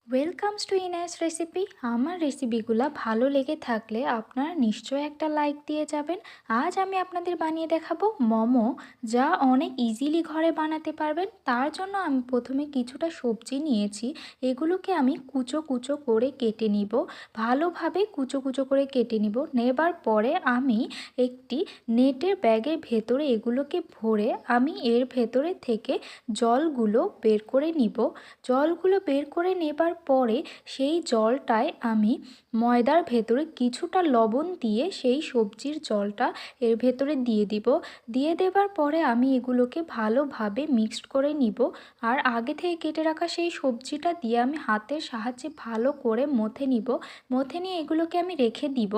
Welcomes two ইনায়াস recipe. আমার রেসিপিগুলো ভালো লেগে থাকলে আপনারা নিশ্চয়ই একটা লাইক দিয়ে যাবেন। আজ আমি আপনাদের বানিয়ে দেখাবো মোমো, যা অনেক ইজিলি ঘরে বানাতে পারবেন। তার জন্য আমি প্রথমে কিছুটা সবজি নিয়েছি। এগুলোকে আমি কুচো কুচো করে কেটে নিব, ভালোভাবে কুচো কুচো করে কেটে নিব। নেবার পরে আমি একটি নেটের ব্যাগের ভেতরে এগুলোকে ভরে আমি এর ভেতরে থেকে জলগুলো বের করে নিব। জলগুলো বের করে নেবার পরে সেই জলটায় আমি ময়দার ভেতরে কিছুটা লবণ দিয়ে সেই সবজির জলটা এর ভেতরে দিয়ে দিব। দিয়ে দেবার পরে আমি এগুলোকে ভালোভাবে মিক্সড করে নিব। আর আগে থেকে কেটে রাখা সেই সবজিটা দিয়ে আমি হাতের সাহায্যে ভালো করে মথে নিব। মথে নিয়ে এগুলোকে আমি রেখে দিব।